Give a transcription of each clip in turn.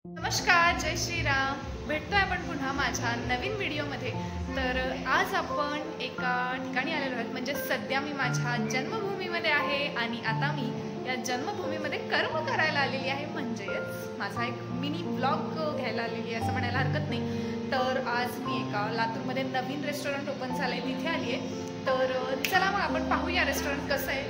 नमस्कार, जय श्रीराम. भेटतोय आपण पुन्हा माझ्या नवीन व्हिडिओमध्ये. तर आज आपण एका ठिकाणी आलेलो आहोत, म्हणजे सध्या मी माझ्या जन्मभूमीमध्ये आहे आणि आता मी या जन्मभूमीमध्ये कर्म करायला आलेली आहे. म्हणजेच माझा एक मिनी ब्लॉग घ्यायला आलेली आहे असं म्हणायला हरकत नाही. तर आज मी एका लातूरमध्ये नवीन रेस्टॉरंट ओपन झालं आहे तिथे आली आहे. तर चला मग आपण पाहूया रेस्टॉरंट कसं आहे.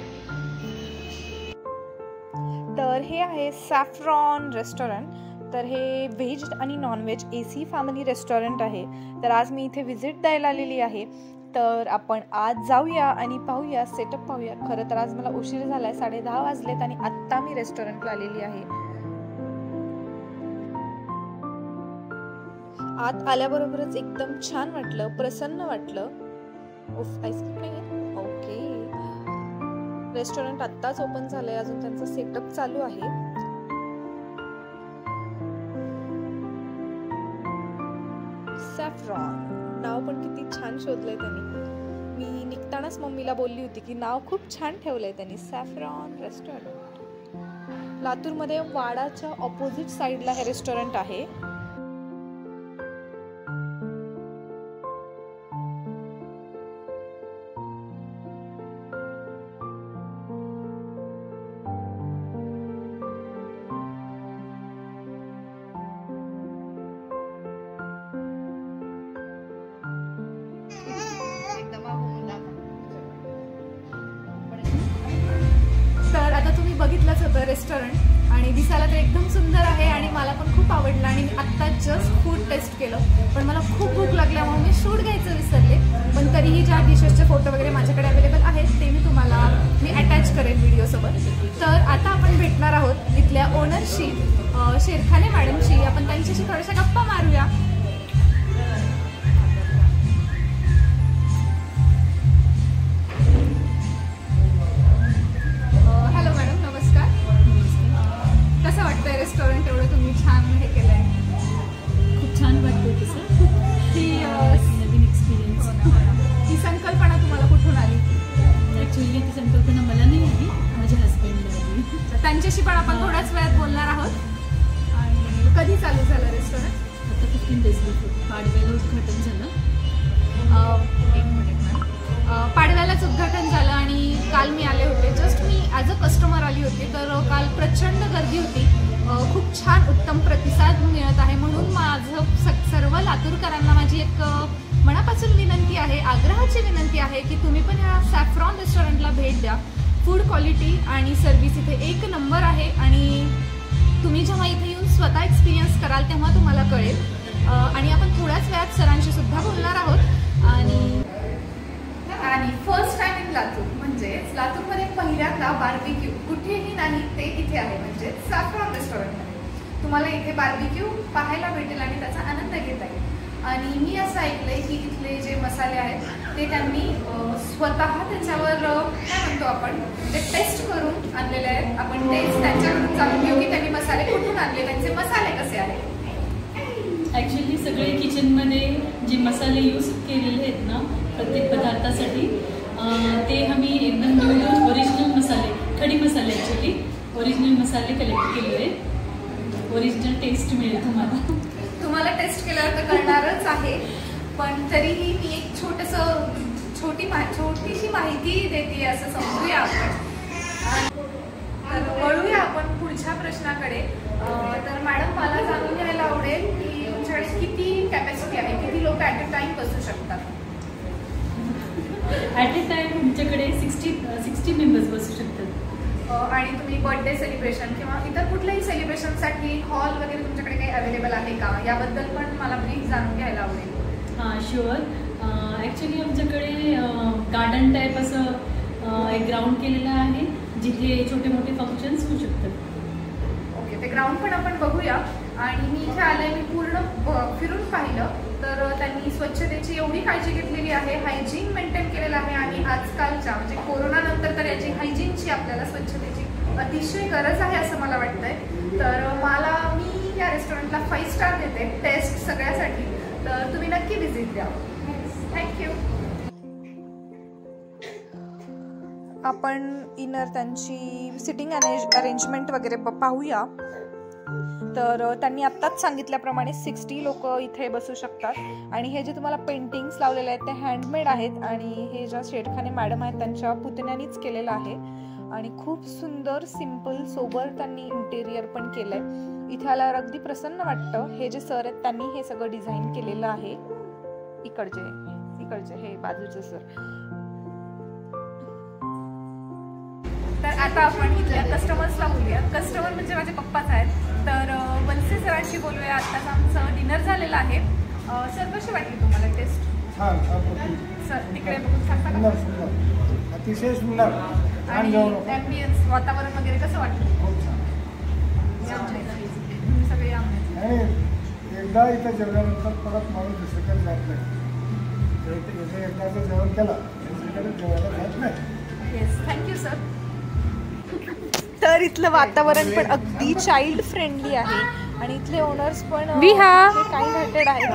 तर हे आहे सॅफ्रॉन रेस्टॉरंट. तर हे व्हेज आणि नॉनव्हेज AC फॅमिली रेस्टॉरंट आहे. तर आज मी इथे व्हिजिट द्यायला आलेली आहे. तर आपण आज जाऊया आणि पाहूया, सेटअप पाहूया. खरं तर आज मला उशीर झाला आहे, 10:30 वाजलेत आणि आत्ता मी रेस्टॉरंटला आलेली आहे. आत आल्याबरोबरच एकदम छान वाटलं, प्रसन्न वाटलं. उफ, आईस्क्रीम नाही आहे. ओके, रेस्टॉरंट आत्ताच ओपन झालंय, अजून त्यांचा सेटअप चालू आहे. सॅफ्रॉन नाव पण किती छान शोधलंय त्यांनी. मी निघतानाच मम्मीला बोलली होती की नाव खूप छान ठेवलंय त्यांनी, सॅफ्रॉन रेस्टॉरंट. लातूरमध्ये वाडाच्या ऑपोजिट साईडला हे रेस्टॉरंट आहे. तर आता तुम्ही बघितलंच होतं रेस्टॉरंट आणि दिसायला तर एकदम सुंदर आहे आणि मला पण खूप आवडलं. आणि मी आत्ता जस्ट फूड टेस्ट केलं, पण मला खूप भूक लागल्यामुळे मी शूट घ्यायचं विसरले. पण तरीही ज्या डिशेसचे फोटो वगैरे माझ्याकडे अवेलेबल आहेत ते मी अटॅच करेन व्हिडिओसोबत. तर आता आपण भेटणार आहोत इथल्या ओनरशी, शेरखाने मॅडमशी. आपण त्यांच्याशी थोड्याशा गप्पा मारूया. रेस्टॉरंट एवढं तुम्ही छान हे केलंय, खूप छान वाटतं तसं. ही नवीन एक्सपिरियन्स. ही संकल्पना तुम्हाला कुठून आली? ॲक्च्युली ती संकल्पना मला नाही आली, माझ्या हस्बंडला आली. त्यांच्याशी पण आपण थोड्याच वेळात बोलणार आहोत. आणि कधी चालू झालं रेस्टॉरंट? आता 15 days बिफोर पाडव्याला उद्घाटन झालं. एक मिनिट मॅम. पाडव्यालाच उद्घाटन झालं आणि काल मी आले होते. Just me as a customer आली होती. तर काल प्रचंड गर्दी होती. खूप छान उत्तम प्रतिसाद मिळत आहे. म्हणून माझं सर्व लातूरकरांना माझी एक मनापासून विनंती आहे, आग्रहाची विनंती आहे की तुम्ही पण ह्या सॅफ्रॉन रेस्टॉरंटला भेट द्या. फूड क्वालिटी आणि सर्व्हिस इथे एक नंबर आहे. आणि तुम्ही जेव्हा इथे येऊन स्वतः एक्सपिरियन्स कराल तेव्हा तुम्हाला कळेल. आणि आपण थोड्याच वेळात सरांशी सुद्धा बोलणार आहोत. आणि फर्स्ट टाइम इन लातूर, म्हणजेच लातूरमध्ये पहिल्यांदा बार्बिक्यू कुठेही नाही ते इथे आहे, म्हणजे सॅफ्रॉन रेस्टॉरंटमध्ये. तुम्हाला इथे बार्बिक्यू पाहायला भेटेल आणि त्याचा आनंद घेता येईल. आणि मी असं ऐकलंय की इथले जे मसाले आहेत ते त्यांनी स्वतः त्याच्यावर काय म्हणतो आपण, ते टेस्ट करून आणलेले आहेत. आपण टेस्ट त्यांच्याकडून जाणून घेऊ की त्यांनी मसाले कुठून आणले, त्यांचे मसाले कसे आहेत. ॲक्च्युली सगळे किचनमध्ये जे मसाले यूज केलेले आहेत ना प्रत्येक पदार्थासाठी, ते आम्ही एकदम न्यू ओरिजिनल मसाले, खडी मसाले, ॲक्च्युली ओरिजिनल मसाले कलेक्ट केले आहेत. ओरिजिनल टेस्ट मिळेल तुम्हाला टेस्ट केल्यावर तर कळणारच आहे. पण तरीही मी एक छोटीशी माहिती देते असं समजूया आपण. तर वळूया आपण पुढच्या प्रश्नाकडे. तर मॅडम, मला जाणून घ्यायला आवडेल की तुमच्याकडे किती कॅपॅसिटी आहे, किती लोक ॲट अ टाइम बसू शकतात? ॲट अ टाइम तुमच्याकडे 60 मेंबर्स बसू शकतात. आणि तुम्ही बर्थडे सेलिब्रेशन किंवा इतर कुठल्याही सेलिब्रेशनसाठी हॉल वगैरे तुमच्याकडे काही अवेलेबल आहे का, याबद्दल पण मला ब्रीफ जाणून घ्यायला आवडेल. हां, शुअर. ॲक्च्युली आमच्याकडे गार्डन टाईप असं एक ग्राउंड केलेलं आहे जिथे छोटे मोठे फंक्शन्स होऊ शकतात. ओके, ते ग्राउंड पण आपण बघूया. आणि मी इथे आले, मी पूर्ण फिरून पाहिलं तर त्यांनी स्वच्छतेची एवढी काळजी घेतलेली आहे, हायजीन मेंटेन केलेलं आहे. आणि आजकालच्या म्हणजे कोरोनानंतर तर याची हायजीनची, आपल्याला स्वच्छतेची अतिशय गरज आहे असं मला वाटतंय. तर मी या रेस्टॉरंटला 5 स्टार देते टेस्ट सगळ्यासाठी. तर तुम्ही नक्की व्हिजिट द्या. थँक्यू. आपण इनर त्यांची सिटिंग अरेंजमेंट वगैरे पाहूया. तर त्यांनी आत्ताच सांगितल्याप्रमाणे 60 लोक इथे बसू शकतात आणि हे जे तुम्हाला पेंटिंग्स लावलेले आहेत ते हँडमेड आहेत आणि हे ज्या शेडखाने मॅडम आहेत त्यांच्या पुतण्यानीच केलेलं आहे आणि खूप सुंदर सिंपल सोबर त्यांनी इंटेरियर पण केलंय। इथे आल्यावर अगदी प्रसन्न वाटतं। हे जे सर आहेत त्यांनी हे सगळं डिझाईन केलेलं आहे। इकडचे हे बाजूचे सर। तर आता आपण इथल्या कस्टमर्सला बोलूया। कस्टमर म्हणजे माझे पप्पाच आहेत। तर वलसे सरांशी बोलूया। आत्ताच आमचं डिनर झालेलं आहे। सर कशी वाटली तुम्हाला टेस्ट? सर तिकडे बघून सांगता का? अतिशय सुंदर आणि ॲम्बियन्स वातावरण वगैरे कसं वाटलं? सगळे आणि एकदा इथं जेवल्यानंतर परत माणूस दुसरीकडे जात नाही। एकदाचं जेवण केलं दुसरीकडे जेवायला जात नाही। Yes, thank you sir. तर इथलं वातावरण पण अगदी चाइल्ड फ्रेंडली आहे आणि इथले ओनर्स पण काइंड हार्टेड आहेत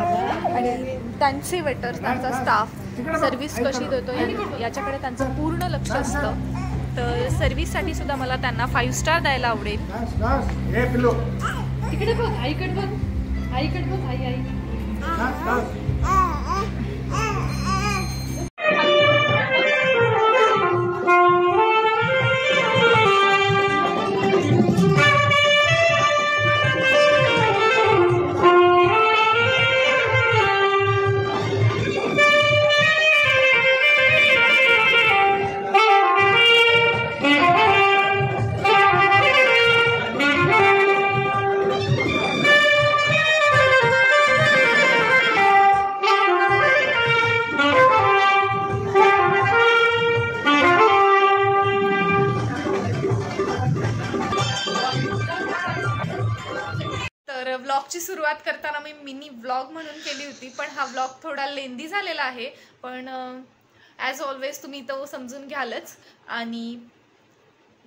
आणि त्यांचे वेटर त्यांचा स्टाफ सर्व्हिस कशी देतो याच्याकडे त्यांचं पूर्ण लक्ष असतं। तर सर्व्हिससाठी सुद्धा मला त्यांना 5 स्टार द्यायला आवडेल। तिकडे बघ, आईकडे बघ, आईकडे बघ, आई व्लॉगची सुरुवात करताना मी मिनी व्लॉग म्हणून केली होती पण हा व्लॉग थोडा लेंदी झालेला आहे पण ॲज ऑलवेज तुम्ही तो समजून घ्यालच। आणि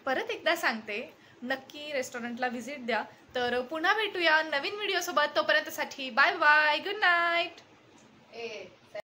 परत एकदा सांगते नक्की रेस्टॉरंटला व्हिजिट द्या। तर पुन्हा भेटूया नवीन व्हिडिओ सोबत। तोपर्यंतसाठी बाय बाय, गुड नाईट।